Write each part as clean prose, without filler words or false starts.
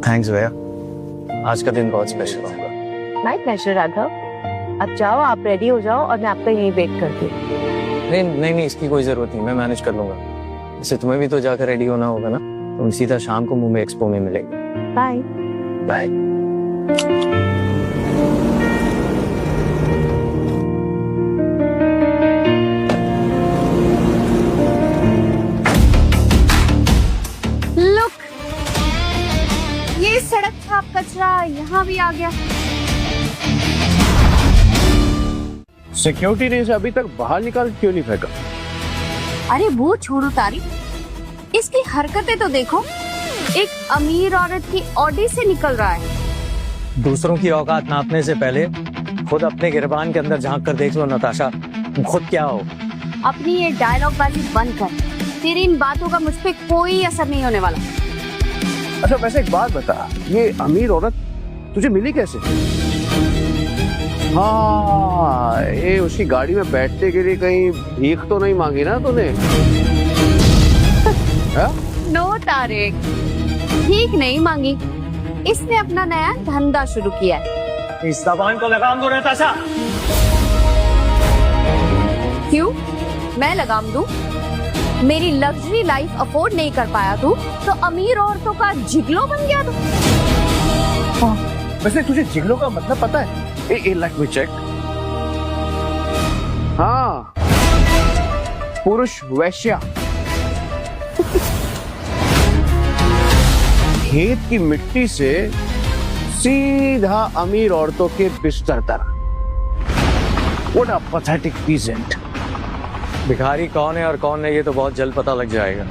Thanks भैया, आज का दिन बहुत स्पेशल होगा। My pleasure Raghav. अब जाओ, आप रेडी हो जाओ और मैं आपका यहीं वेट करती हूँ। नहीं, इसकी कोई जरूरत नहीं, मैं मैनेज कर लूंगा। वैसे तुम्हें भी तो जाकर रेडी होना होगा ना, तुम सीधा शाम को मुंबई एक्सपो में मिलेंगे। Bye bye. लुक, ये सड़क छाप कचरा यहाँ भी आ गया। सिक्योरिटी ने इसे अभी तक बाहर निकाल क्यों नहीं फेंका? अरे वो छोड़ो तारिक, इसकी हरकतें तो देखो। एक अमीर औरत की ऑडी से निकल रहा है। दूसरों की औकात नापने से पहले खुद अपने गिरबान के अंदर झांक कर देख लो नताशा, तुम खुद क्या हो। अपनी ये डायलॉग बाजी बंद कर, तेरी इन बातों का मुझ पे कोई असर नहीं होने वाला। अच्छा वैसे एक बात बता, ये अमीर औरत तुझे मिली कैसे? हाँ, ये उसकी गाड़ी में बैठने के लिए कहीं भीख तो नहीं मांगी ना तूने? नो तारिक, ठीक नहीं मांगी। इसने अपना नया धंधा शुरू किया है। इस जबान को लगाम दो नताशा। क्यों मैं लगाम दूं? मेरी लग्जरी लाइफ अफोर्ड नहीं कर पाया तू, तो अमीर औरतों का जिगलो बन गया तू। वैसे तुझे जिगलो का मतलब पता है? Let me check. हाँ, पुरुष वैश्या। खेत की मिट्टी से सीधा अमीर औरतों के बिस्तर तक। What a pathetic peasant. भिखारी कौन है और कौन नहीं, ये तो बहुत जल्द पता लग जाएगा।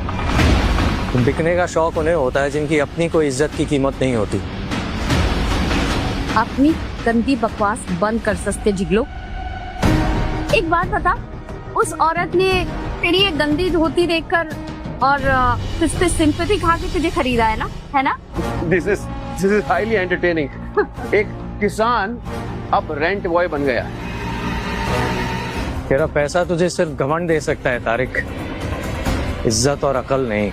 बिकने का शौक उन्हें होता है जिनकी अपनी कोई इज्जत की कीमत नहीं होती। अपनी गंदी बकवास बंद कर सस्ते जिगलो। एक बात बता, उस औरत ने तेरी ये गंदी धोती देखकर और तुझ पे सिंपैथी खा के तुझे खरीदा है ना? This is highly entertaining. एक किसान अब रेंट बॉय बन गया। तेरा पैसा तुझे सिर्फ घमंड दे सकता है तारिक, इज्जत और अकल नहीं।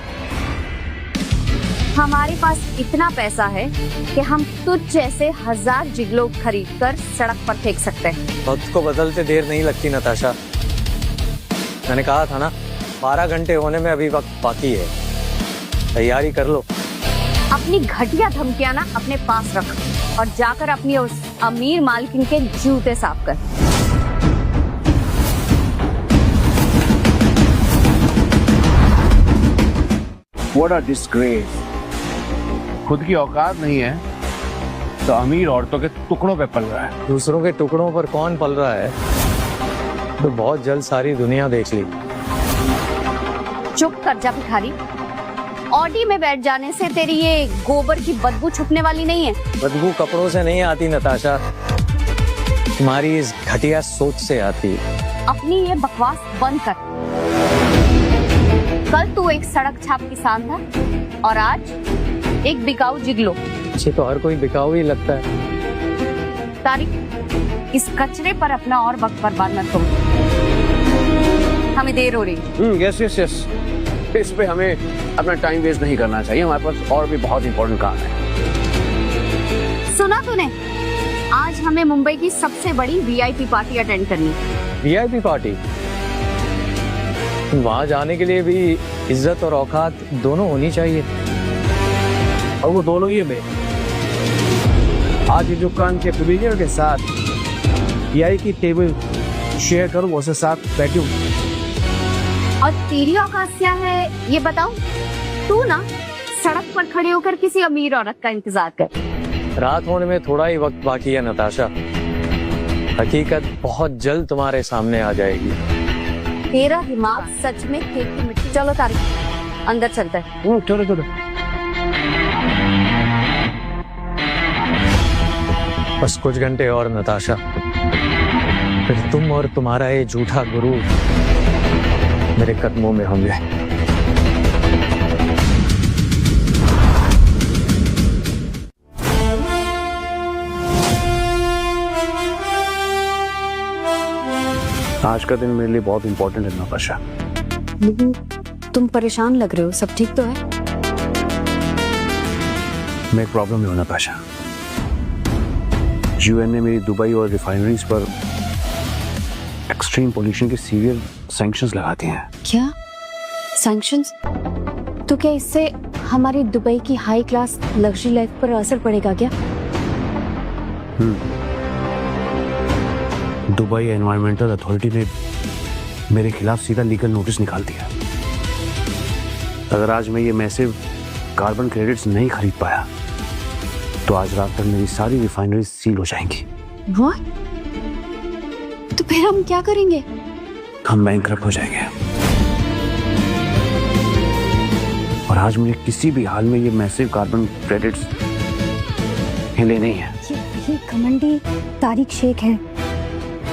हमारे पास इतना पैसा है कि हम तुझ जैसे 1000 जिगलो खरीद कर सड़क पर फेंक सकते हैं। वक्त को बदलते देर नहीं लगती नताशा। मैंने कहा था ना, 12 घंटे होने में अभी वक्त बाकी है, तैयारी कर लो। अपनी घटिया धमकियां ना अपने पास रख और जाकर अपनी उस अमीर मालकिन के जूते साफ कर। What a disgrace. खुद की औकात नहीं है तो अमीर औरतों के टुकड़ों पे पल रहा है। दूसरों के टुकड़ों पर कौन पल रहा है तो बहुत जल्द सारी दुनिया देख ली। चुप कर जा भिखारी। ऑडी में बैठ जाने से तेरी ये गोबर की बदबू छुपने वाली नहीं है। बदबू कपड़ों से नहीं आती नताशा, तुम्हारी इस घटिया सोच से आती है। अपनी ये बकवास बंद कर। कल तू एक सड़क छाप किसान था और आज एक बिकाऊ जिगलो। ये तो हर कोई बिकाऊ ही लगता है। तारिक, इस कचरे पर अपना और वक्त बर्बाद मत करो, हमें देर हो रही। यस। इस पे हमें अपना टाइम वेस्ट नहीं करना चाहिए, हमारे पास और भी बहुत इंपॉर्टेंट काम है। सुना तूने, आज हमें मुंबई की सबसे बड़ी वीआईपी पार्टी अटेंड करनी है। VIP party? वहां जाने के लिए भी इज्जत और औकात दोनों होनी चाहिए, और वो दोनों ही में आज ये दुकान के प्रोविजनर के साथ वीआई की टेबल शेयर करूं, उसके साथ बैठूं। और तेरी औकात क्या है ये बताओ? तू ना सड़क पर खड़े होकर किसी अमीर औरत का इंतजार कर। रात होने में थोड़ा ही वक्त बाकी है नताशा, हकीकत बहुत जल्द तुम्हारे सामने आ जाएगी। तेरा दिमाग सच में खेत की मिट्टी। चलो तारिक, अंदर चलते हैं। चलो। बस कुछ घंटे और नताशा, फिर तुम और तुम्हारा ये झूठा गुरु मेरे कदमों में होंगे। आज का दिन मेरे लिए बहुत इंपॉर्टेंट है नताशा। तुम परेशान लग रहे हो, सब ठीक तो है? मैं एक प्रॉब्लम में हूं नताशा। यूएन ने मेरी दुबई और रिफाइनरीज पर एक्सट्रीम पोल्यूशन के सीवियर सैंक्शंस लगा दिए हैं। क्या सैंक्शंस? तो क्या इससे हमारी दुबई की हाई क्लास लग्जरी लाइफ पर असर पड़ेगा क्या? दुबई एनवायरमेंटल अथॉरिटी ने मेरे खिलाफ सीधा लीगल नोटिस निकाल दिया। अगर आज मैं ये मैसिव कार्बन क्रेडिट्स नहीं खरीद पाया तो आज रात तक मेरी सारी रिफाइनरीज सील हो जाएंगी। What? तो फिर हम क्या करेंगे? हम बैंकरप्ट हो जाएंगे। और आज मुझे किसी भी हाल में ये मैसिव कार्बन क्रेडिट्स लेने ही है। ये घमंडी तारिक शेख है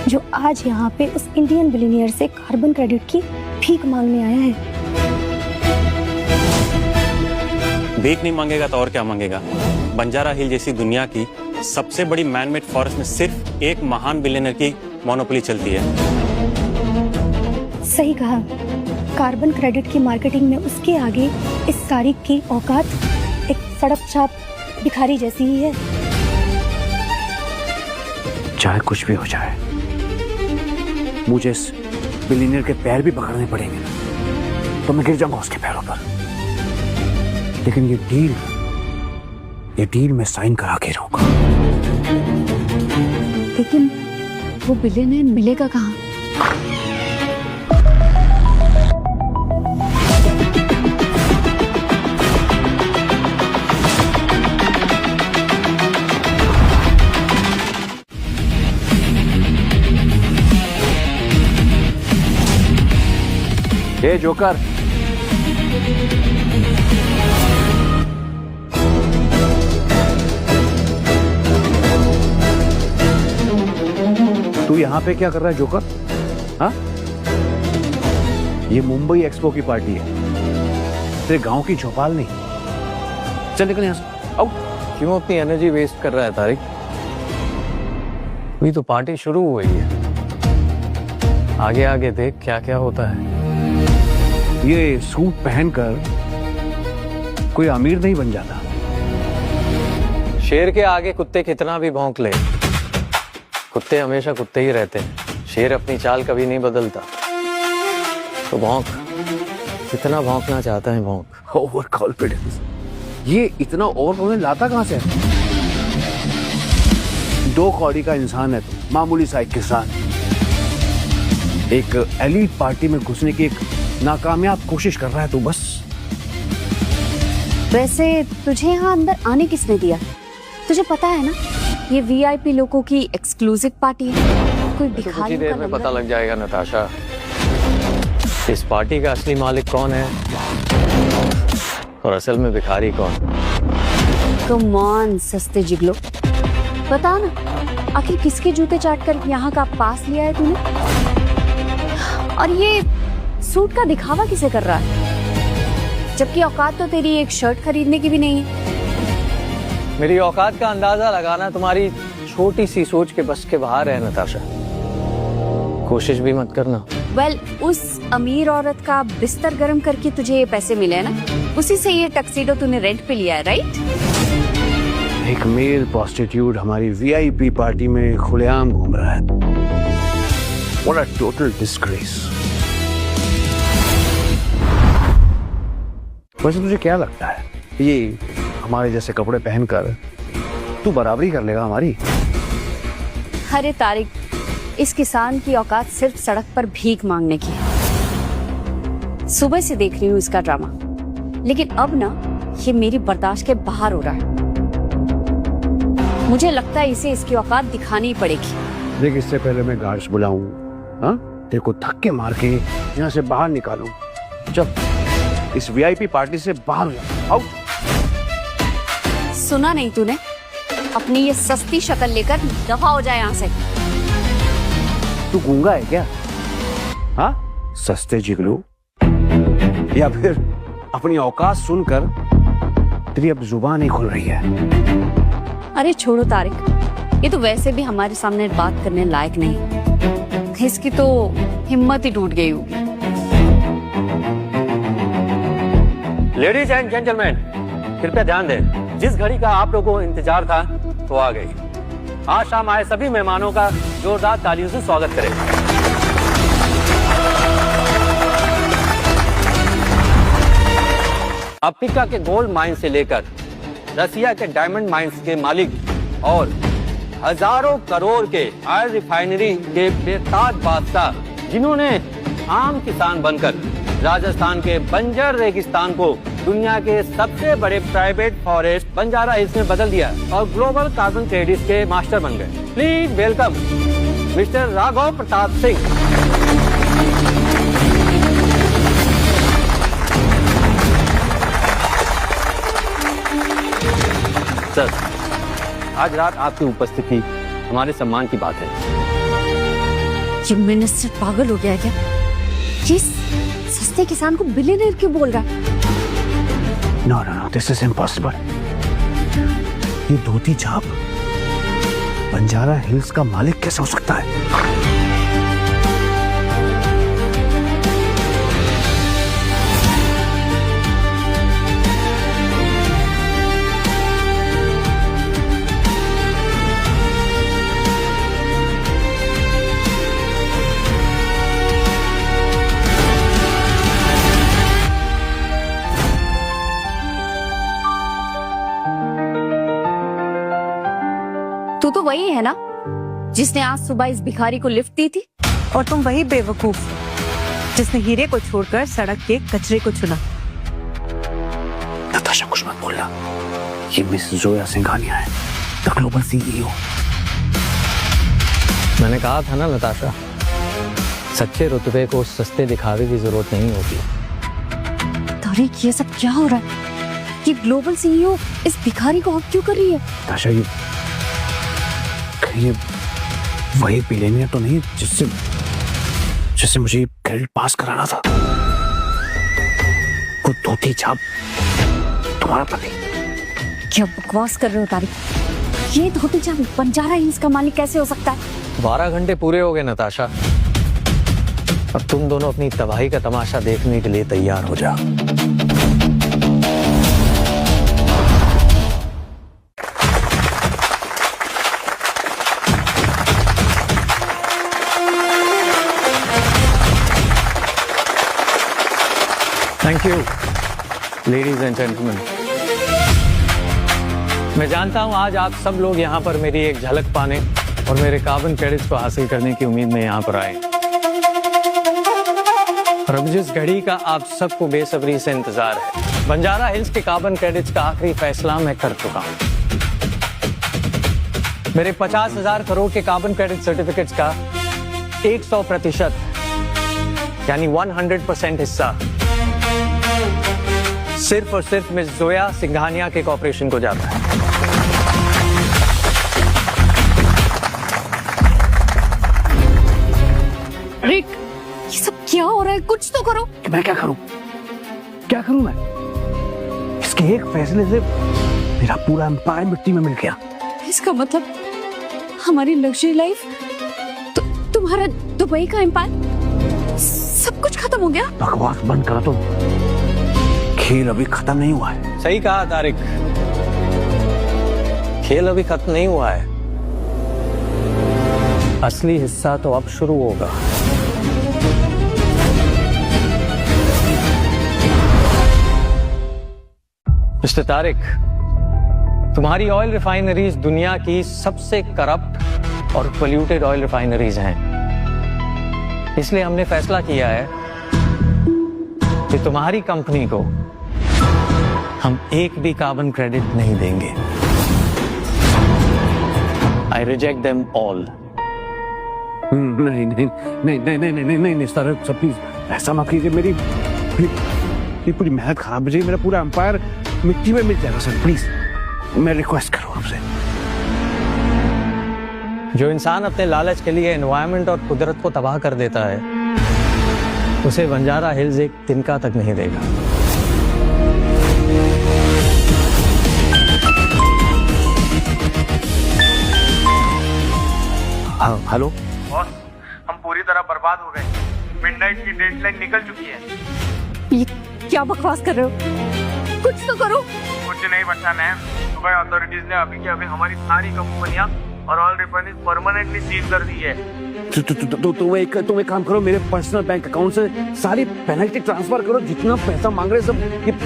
जो आज यहाँ पे उस इंडियन बिलियनियर से कार्बन क्रेडिट की भीख मांगने आया है। भीख नहीं मांगेगा तो और क्या मांगेगा? बंजारा हिल जैसी दुनिया की सबसे बड़ी मैनमेड फॉरेस्ट में सिर्फ एक महान बिलियनर की मोनोपोली चलती है। सही कहा, कार्बन क्रेडिट की मार्केटिंग में उसके आगे इस तारिक की औकात एक सड़क छाप भिखारी जैसी ही है। चाहे कुछ भी हो जाए, मुझे इस बिलियनियर के पैर भी पकड़ने पड़ेंगे तो मैं गिर जाऊंगा उसके पैरों पर। लेकिन ये डील मैं साइन करा के रहूंगा। लेकिन वो बिलियनर मिलेगा कहाँ? हे जोकर, तू यहाँ पे क्या कर रहा है जोकर? हाँ? ये मुंबई एक्सपो की पार्टी है, तेरे गांव की चौपाल नहीं। चल निकल यहाँ से, आओ। क्यों अपनी एनर्जी वेस्ट कर रहा है तारिक? अभी तो पार्टी शुरू हुई है, आगे आगे देख क्या क्या होता है। ये सूट पहनकर कोई अमीर नहीं बन जाता। शेर के आगे कुत्ते कितना भी भौंक ले, कुत्ते हमेशा कुत्ते ही रहते हैं। शेर अपनी चाल कभी नहीं बदलता। तो भौंक, कितना भौंकना चाहता है भौंक। ओवर कॉन्फिडेंस, ये इतना ओवर उन्हें लाता कहां से? 2 कौड़ी का इंसान है तो मामूली सा एक किसान, एक एलीट पार्टी में घुसने की एक नाकामयाब कोशिश कर रहा है तो बस। वैसे तुझे यहाँ अंदर आने किसने दिया? तुझे पता है ना ये वीआईपी लोगों की एक्सक्लूसिव पार्टी है। कोई तो कुछ ही भिखारी देर में पता लग जाएगा नताशा, इस पार्टी का असली मालिक कौन है और असल में भिखारी कौन। कम ऑन सस्ते जिगलो, बता ना आखिर किसके जूते चाट कर यहाँ का पास लिया है तूने? और ये सूट का दिखावा किसे कर रहा है, जबकि औकात तो तेरी एक शर्ट खरीदने की भी नहीं है। मेरी औकात का अंदाजा लगाना तुम्हारी छोटी सी सोच के बस के बाहर है नताशा, कोशिश भी मत करना। वेल, उस अमीर औरत का बिस्तर गर्म करके तुझे ये पैसे मिले हैं ना, उसी से ये टक्सीडो तूने रेंट पे लिया है, राइट? एक मेल प्रोस्टिट्यूट हमारी वीआईपी पार्टी में खुलेआम घूम रहा है। What a total disgrace। वैसे तुझे क्या लगता है, ये हमारे जैसे कपड़े पहनकर तू बराबरी कर लेगा हमारी? अरे तारिक, इस किसान की औकात सिर्फ सड़क पर भीख मांगने की है। सुबह से देख रही हूँ इसका ड्रामा, लेकिन अब ना ये मेरी बर्दाश्त के बाहर हो रहा है। मुझे लगता है इसे इसकी औकात दिखानी ही पड़ेगी। देख, इससे पहले मैं गार्ड्स बुलाऊं, हाँ, तेरे को धक्के मार के यहाँ से बाहर निकालूं। चल इस वीआईपी पार्टी से बाहर हो जा, आओ। सुना नहीं तूने? अपनी ये सस्ती शक्ल लेकर दफा हो जाए यहाँ से। तू गूंगा है क्या? हाँ, सस्ते जिगलू, या फिर अपनी औकात सुनकर तेरी अब जुबान नहीं खुल रही है? अरे छोड़ो तारिक, ये तो वैसे भी हमारे सामने बात करने लायक नहीं। इसकी तो हिम्मत ही टूट गई होगी। लेडीज एंड जेंटलमैन, कृपया ध्यान दें। जिस घड़ी का आप लोगों को इंतजार था वो आ गई। आज शाम आए सभी मेहमानों का जोरदार तालियों से स्वागत करें। अफ्रीका के गोल्ड माइन से लेकर रसिया के डायमंड माइंस के मालिक और हजारों करोड़ के ऑयल रिफाइनरी के बेताज बादशाह, जिन्होंने आम किसान बनकर राजस्थान के बंजर रेगिस्तान को दुनिया के सबसे बड़े प्राइवेट फॉरेस्ट बंजारा हिल्स में बदल दिया और ग्लोबल कार्बन क्रेडिट्स के मास्टर बन गए। Please welcome mister Raghav Pratap Singh. Sir, आज रात आपकी उपस्थिति हमारे सम्मान की बात है। ये मिनिस्टर पागल हो गया है क्या? ये सस्ते किसान को बिलियनर क्यों बोल रहा है? No no no, this is impossible. ये धोती छाप बंजारा हिल्स का मालिक कैसे हो सकता है? तू तो वही है ना जिसने आज सुबह इस भिखारी को लिफ्ट दी थी? और तुम वही बेवकूफ जिसने हीरे को छोड़कर सड़क के कचरे को चुना। नताशा, कुछ मत बोलना। ये मिस जोया सिंघानिया है, द ग्लोबल सीईओ। मैंने कहा था ना नताशा, सच्चे रुतबे को सस्ते दिखावे की जरूरत नहीं होती। तारिक, ये सब क्या हो रहा है? ये ग्लोबल सीईओ इस भिखारी को हक क्यों कर रही है? नताशा, ये वही बिलियनियर तो नहीं जिससे मुझे क्रेडिट पास कराना था? वो धोती छाप तुम्हारा पति? क्या बकवास कर रहे हो तारिक? ये धोती छाप बंजारा हिल्स का मालिक कैसे हो सकता है? 12 घंटे पूरे हो गए नताशा। अब तुम दोनों अपनी तबाही का तमाशा देखने के लिए तैयार हो जाओ। Thank you ladies and gentleman. मैं जानता हूं आज आप सब लोग यहां पर मेरी एक झलक पाने और मेरे कार्बन क्रेडिट्स को हासिल करने की उम्मीद में यहां पर आए। और अब जिस घड़ी का आप सबको बेसब्री से इंतजार है, बंजारा हिल्स के कार्बन क्रेडिट्स का आखिरी फैसला मैं कर चुका हूं। मेरे 50,000 करोड़ के कार्बन क्रेडिट सर्टिफिकेट्स का 100% यानी 100% हिस्सा सिर्फ और सिर्फ मिस जोया सिंघानिया के कॉर्पोरेशन को जाता है। रिक, ये सब क्या हो रहा है? कुछ तो करो। मैं क्या करूं? क्या करूं मैं? इसके एक फैसले से मेरा पूरा एम्पायर मिट्टी में मिल गया। इसका मतलब हमारी लग्जरी लाइफ, तुम्हारा दुबई का एम्पायर, सब कुछ खत्म हो गया। बकवास बंद करो तुम। खेल अभी खत्म नहीं हुआ है। सही कहा तारिक, खेल अभी खत्म नहीं हुआ है। असली हिस्सा तो अब शुरू होगा। मिस्टर तारिक, तुम्हारी ऑयल रिफाइनरीज दुनिया की सबसे करप्ट और पोल्यूटेड ऑयल रिफाइनरीज हैं। इसलिए हमने फैसला किया है कि तुम्हारी कंपनी को हम एक भी कार्बन क्रेडिट नहीं देंगे। I reject them all. नहीं नहीं नहीं नहीं नहीं नहीं नहीं नहीं सर, प्लीज ऐसा मत कीजिए। मेरी पूरी मेहनत खराब हो जाएगी, मेरा पूरा एम्पायर मिट्टी में मिल जाएगा सर। प्लीज मैं रिक्वेस्ट करूँ आपसे। जो इंसान अपने लालच के लिए एनवायरनमेंट और कुदरत को तबाह कर देता है, उसे बंजारा हिल्स एक तिनका तक नहीं देगा। हाँ, हेलो बॉस, हम पूरी तरह बर्बाद हो गए। मिडनाइट की डेडलाइन निकल चुकी है। ये क्या बकवास कर रहे हो? कुछ तो करो। कुछ नहीं बचा मैम, दुबई अथॉरिटीज ने अभी के अभी हमारी सारी कंपनियां और ऑल रिफाइनरीज परमानेंटली सील कर दी है। तुम एक काम करो, मेरे पर्सनल बैंक अकाउंट से सारी पेनल्टी ट्रांसफर करो, जितना पैसा मांग रहे सब,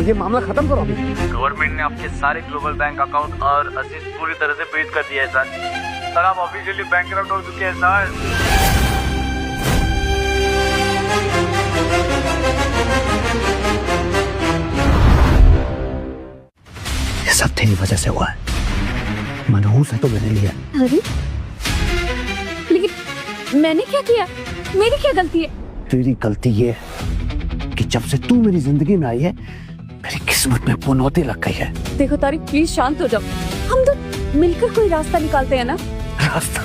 ये मामला खत्म करो अभी। गवर्नमेंट ने आपके सारे ग्लोबल बैंक अकाउंट और असेट्स पूरी तरह से फ्रीज कर दिया है सर। आप ऑफिशियली बैंकरप्ट हो चुके हैं सर। ये सब तेरी वजह से हुआ है। मनहूस है तो मैंने लिया। अरे लेकिन मैंने क्या किया? मेरी क्या गलती है? तेरी गलती ये है कि जब से तू मेरी जिंदगी में आई है, मेरी किस्मत में पुनौती लग गई है। देखो तारिक, प्लीज शांत हो जाओ। हम तो मिलकर कोई रास्ता निकालते हैं ना। रास्ता?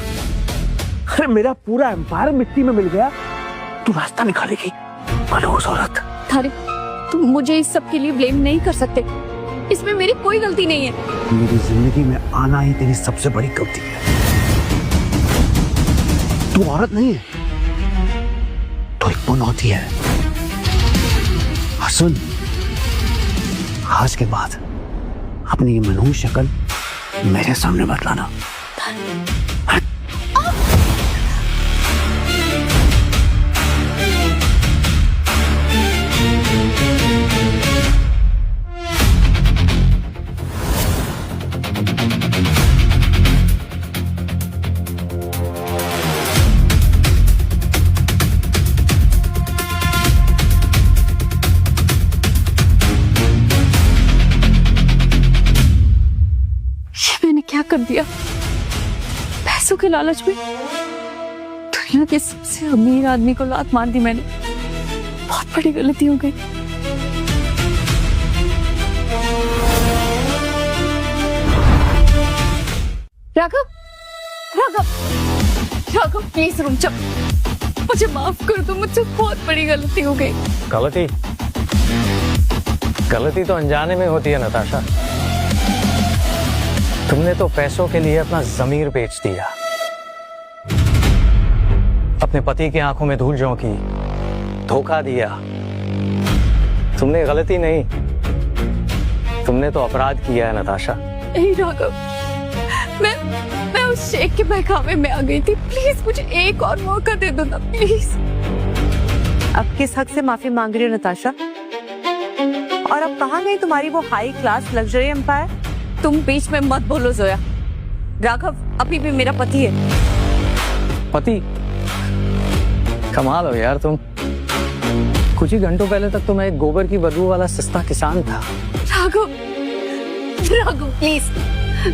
अरे मेरा पूरा एम्पायर मिट्टी में मिल गया, तू रास्ता निकालेगी? मनहूस औरत। तारिक, तुम मुझे इस सब के लिए ब्लेम नहीं कर सकते। इसमें मेरी कोई गलती नहीं है। मेरी जिंदगी में आना ही तेरी सबसे बड़ी गलती है। तू औरत नहीं है, तो एक पुनौती है। सुन, आज के बाद अपनी ये मनहूस शक्ल मेरे सामने मत लाना। क्या कर दिया? पैसों के लालच में दुनिया के सबसे अमीर आदमी को लात मार दी मैंने। बहुत बड़ी गलती हो गई। राघव, राघव, राघव प्लीज रुक जा, मुझे माफ कर दो, मुझसे बहुत बड़ी गलती हो गई। गलती तो अनजाने में होती है नताशा। तुमने तो पैसों के लिए अपना ज़मीर बेच दिया, अपने पति की आंखों में धूल झोंकी, धोखा दिया। तुमने गलती नहीं, तुमने तो अपराध किया है नताशा। नहीं राघव, मैं उस शेख के बहकावे में आ गई थी। प्लीज मुझे एक और मौका दे दो ना, प्लीज। अब किस हक से माफी मांग रही हो नताशा? और अब कहाँ गई तुम्हारी वो हाई क्लास लग्जरी एम्पायर? तुम बीच में मत बोलो जोया। राघव अभी भी मेरा पति है। पति? कमाल हो यार तुम। कुछ ही घंटों पहले तक तो मैं एक गोबर की बदबू वाला सस्ता किसान था। राघव, राघव प्लीज,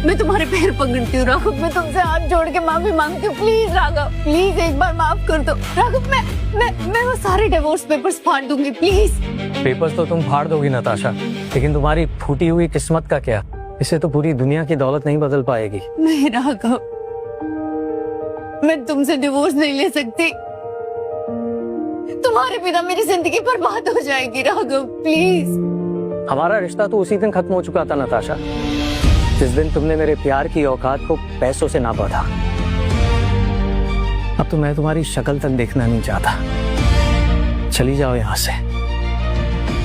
मैं तुम्हारे पैर पकड़ती हूँ। राघव, मैं तुमसे हाथ जोड़ के माफी मांगती हूँ। प्लीज राघव, प्लीज एक बार माफ कर दो। राघव, मैं वो सारे डिवोर्स पेपर्स फाड़ दूंगी, प्लीज। पेपर्स तो तुम फाड़ दोगी नताशा, लेकिन तुम्हारी फूटी हुई किस्मत का क्या? इसे तो पूरी दुनिया की दौलत नहीं बदल पाएगी। नहीं राघव, मैं तुमसे डिवोर्स नहीं ले सकती। तुम्हारे बिना मेरी जिंदगी बर्बाद हो जाएगी। राघव प्लीज। हमारा रिश्ता तो उसी दिन खत्म हो चुका था नताशा, जिस दिन तुमने मेरे प्यार की औकात को पैसों से नापा था। अब तो मैं तुम्हारी शक्ल तक देखना नहीं चाहता। चली जाओ यहाँ से।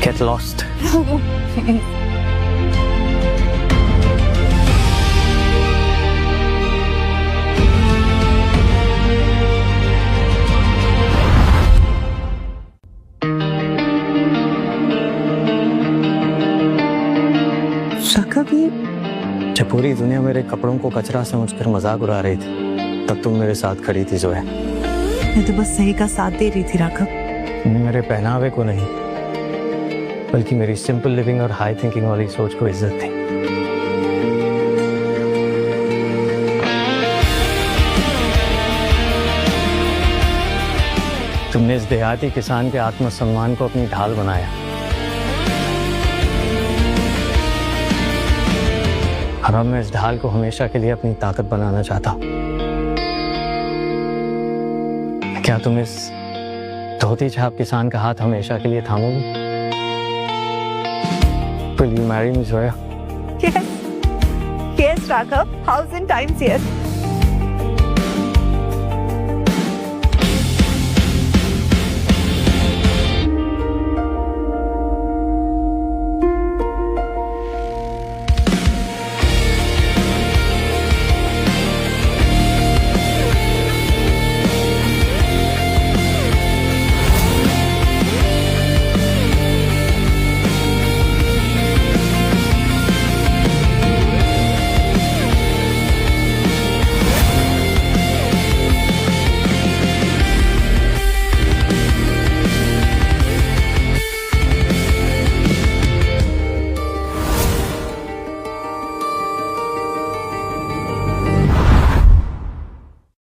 Get lost. जब पूरी दुनिया मेरे कपड़ों को कचरा समझकर मजाक उड़ा रही थी, तब तुम मेरे साथ खड़ी थी जोया। मैं तो बस सही का साथ दे रही थी राघव। तुमने मेरे पहनावे को नहीं, बल्कि मेरी सिंपल लिविंग और हाई थिंकिंग वाली सोच को इज्जत दी। तुमने इस देहाती किसान के आत्मसम्मान को अपनी ढाल बनाया, और अब मैं इस ढाल को हमेशा के लिए अपनी ताकत बनाना चाहता हूं। क्या तुम इस धोती छाप किसान का हाथ हमेशा के लिए थामोगी? Will you marry me, Zoya? Yes, Raghav. 1000 times yes.